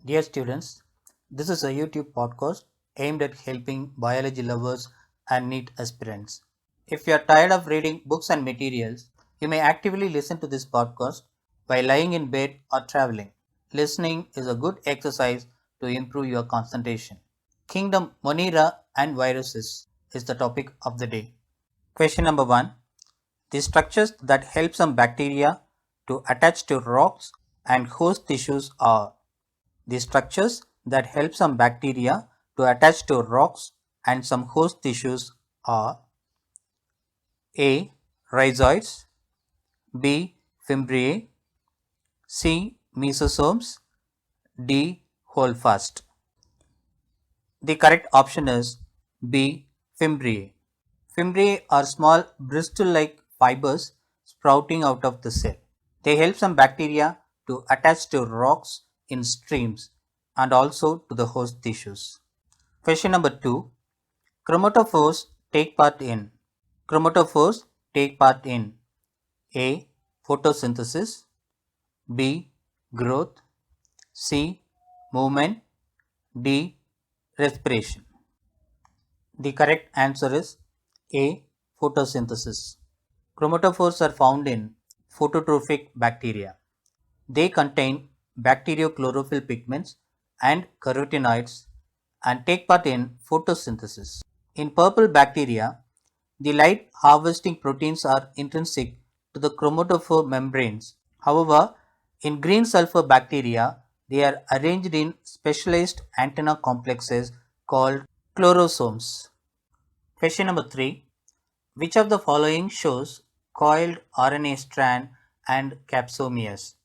Dear students, this is a YouTube podcast aimed at helping biology lovers and NEET aspirants. If you are tired of reading books and materials, you may actively listen to this podcast while lying in bed or traveling. Listening is a good exercise to improve your concentration. Kingdom Monera and viruses is the topic of the day. Question number 1. The structures that help some bacteria to attach to rocks and host tissues are the structures that help some bacteria to attach to rocks and some host tissues are A. Rhizoids, B. Fimbriae, C. Mesosomes, D. Holdfast. The correct option is B. Fimbriae. Fimbriae are small bristle-like fibers sprouting out of the cell. They help some bacteria to attach to rocks in streams and also to the host tissues. Question number 2. Chromatophores take part in. Chromatophores take part in A. Photosynthesis, B. Growth, C. Movement, D. Respiration. The correct answer is A. Photosynthesis. Chromatophores are found in phototrophic bacteria. They contain bacteriochlorophyll pigments and carotenoids and take part in photosynthesis. In purple bacteria, the light harvesting proteins are intrinsic to the chromatophore membranes. However, in green sulfur bacteria, they are arranged in specialized antenna complexes called chlorosomes. Question number 3. Which of the following shows coiled RNA strand and capsomeres?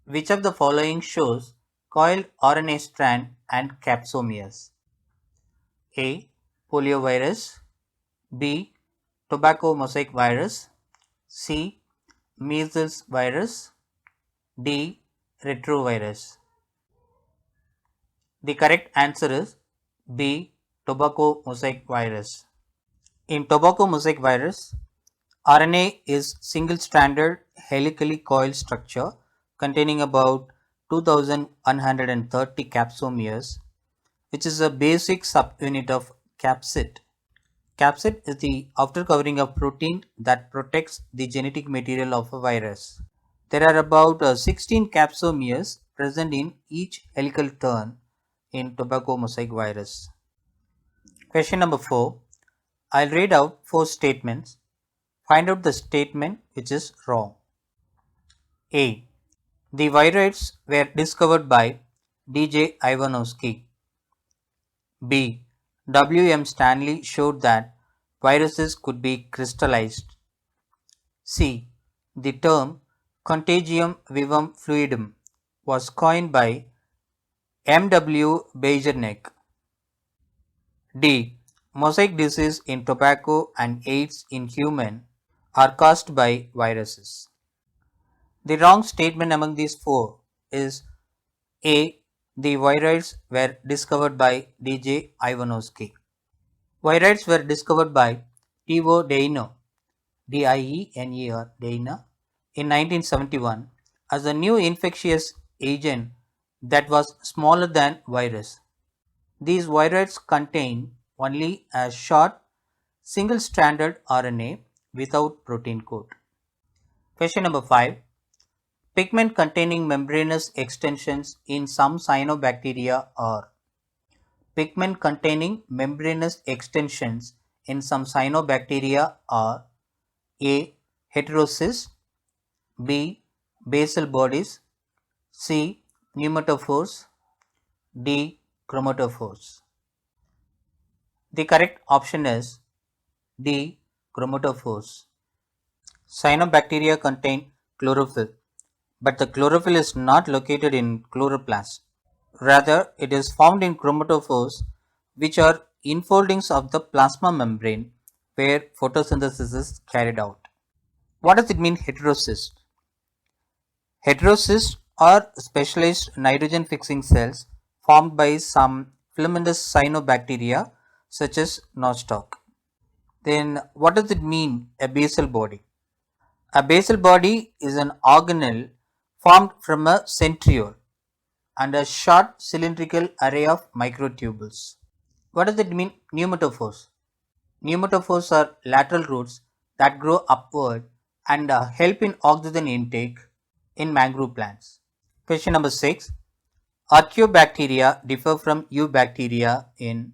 Which of the following shows coiled RNA strand and capsomeres? A. Poliovirus, B. Tobacco mosaic virus, C. Measles virus, D. Retrovirus. The correct answer is B. Tobacco mosaic virus. In tobacco mosaic virus, RNA is single-stranded helically coiled structure containing about 2130 capsomeres, which is a basic subunit of capsid. Capsid is the outer covering of protein that protects the genetic material of a virus. There are about 16 capsomeres present in each helical turn in tobacco mosaic virus. Question number 4. I'll read out 4 statements. Find out the statement which is wrong. A. The viroids were discovered by D.J. Ivanovsky. B. W. M. Stanley showed that viruses could be crystallized. C. The term contagium vivum fluidum was coined by M. W. Beijerinck. D. Mosaic disease in tobacco and AIDS in human are caused by viruses. The wrong statement among these 4 is A. The viroids were discovered by D.J. Ivanovsky. Viroids were discovered by Teo Deiner, D-I-E-N-E-R, Deiner, in 1971 as a new infectious agent that was smaller than virus. These viroids contain only a short single-stranded RNA without protein coat. Question number 5. Pigment containing membranous extensions in some cyanobacteria are. Pigment containing membranous extensions in some cyanobacteria are A. Heterocysts, B. Basal bodies, C. Pneumatophores, D. Chromatophores. The correct option is D. Chromatophores. Cyanobacteria contain chlorophyll, but the chlorophyll is not located in chloroplast. Rather, it is found in chromatophores, which are infoldings of the plasma membrane where photosynthesis is carried out. What does it mean, heterocyst? Heterocysts are specialized nitrogen fixing cells formed by some filamentous cyanobacteria such as nostoc. Then what does it mean, a basal body? A basal body is an organelle formed from a centriole and a short cylindrical array of microtubules. What does it mean, pneumatophores? Pneumatophores are lateral roots that grow upward and help in oxygen intake in mangrove plants. Question number 6. Archaeobacteria differ from eubacteria in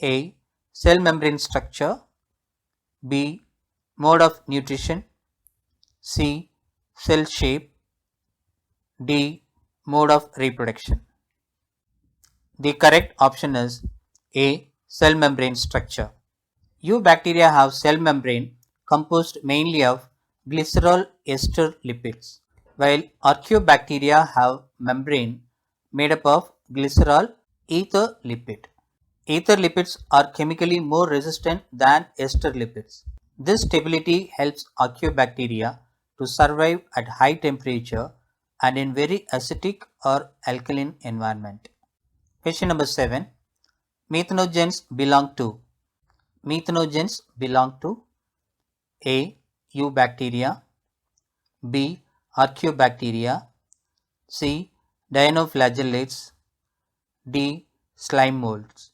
A. Cell membrane structure, B. Mode of nutrition, C. Cell shape, D. Mode of reproduction. The correct option is A. Cell membrane structure. Eubacteria have cell membrane composed mainly of glycerol ester lipids, while Archaeobacteria have membrane made up of glycerol ether lipid. Ether lipids are chemically more resistant than ester lipids. This stability helps Archaeobacteria to survive at high temperature and in very acidic or alkaline environment. Question number 7. Methanogens belong to A. Eubacteria, B. Archaeobacteria, C. Dinoflagellates, D. Slime molds.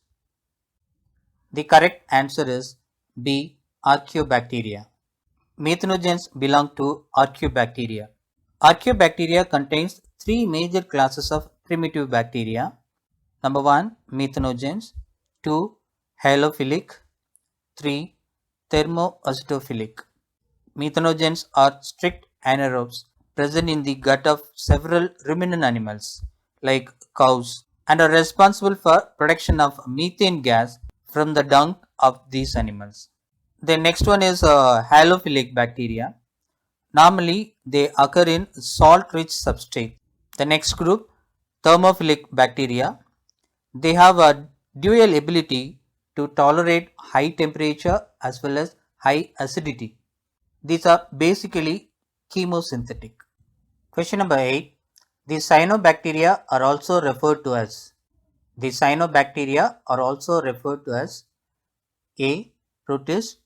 The correct answer is B. Archaeobacteria. Methanogens belong to Archaeobacteria. Archaeobacteria contains three major classes of primitive bacteria. Number 1. Methanogens, 2. Halophilic, 3. Thermoacetophilic. Methanogens are strict anaerobes present in the gut of several ruminant animals like cows and are responsible for production of methane gas from the dung of these animals. The next one is halophilic bacteria. Normally they occur in salt-rich substrate. The next group, thermophilic bacteria, they have a dual ability to tolerate high temperature as well as high acidity. These are basically chemosynthetic. Question number 8. The cyanobacteria are also referred to as A. Protists,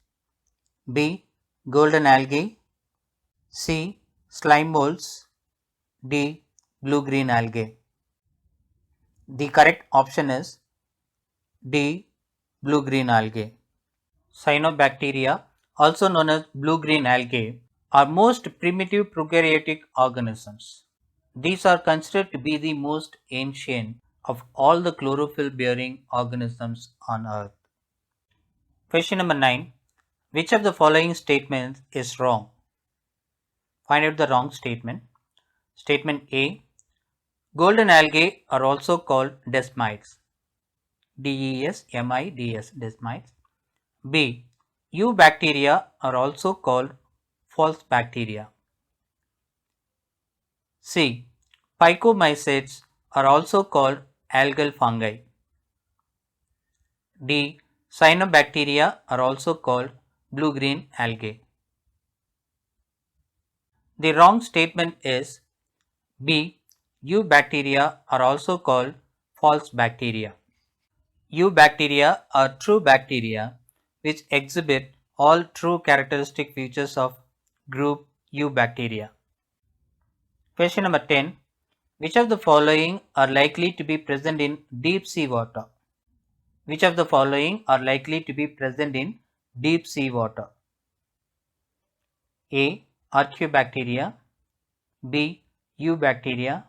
B. Golden algae, C. Slime molds, D. Blue-green algae. The correct option is D. Blue-green algae. Cyanobacteria, also known as blue-green algae, are most primitive prokaryotic organisms. These are considered to be the most ancient of all the chlorophyll-bearing organisms on Earth. Question number 9. Which of the following statements is wrong? Find out the wrong statement. Statement A. Golden algae are also called desmides. DESMIDS, desmides. B. Eubacteria are also called false bacteria. C. Phycomycetes are also called algal fungi. D. Cyanobacteria are also called blue-green algae. The wrong statement is B. Eubacteria are also called false bacteria. Eubacteria are true bacteria which exhibit all true characteristic features of group Eubacteria. Question number 10. Which of the following are likely to be present in deep sea water? Which of the following are likely to be present in deep sea water? A. Archaeobacteria, B. Eubacteria,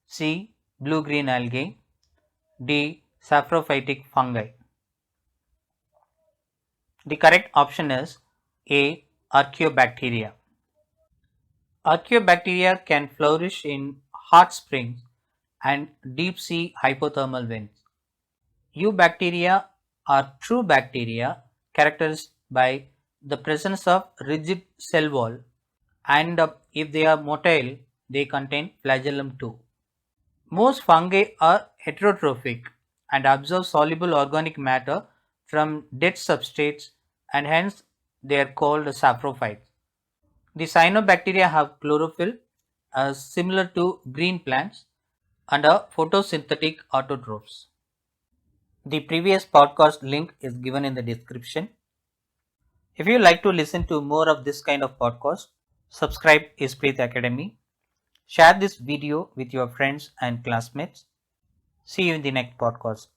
C. Blue-green algae, D. Saprophytic fungi. The correct option is A. Archaeobacteria. Archaeobacteria can flourish in hot springs and deep sea hydrothermal vents. Eubacteria are true bacteria characterized by the presence of rigid cell wall, and if they are motile, they contain flagellum too. Most fungi are heterotrophic and absorb soluble organic matter from dead substrates, and hence they are called saprophytes. The cyanobacteria have chlorophyll similar to green plants and are photosynthetic autotrophs. The previous podcast link is given in the description. If you like to listen to more of this kind of podcast, Subscribe Ispreet Academy. Share this video with your friends and classmates. See you in the next podcast.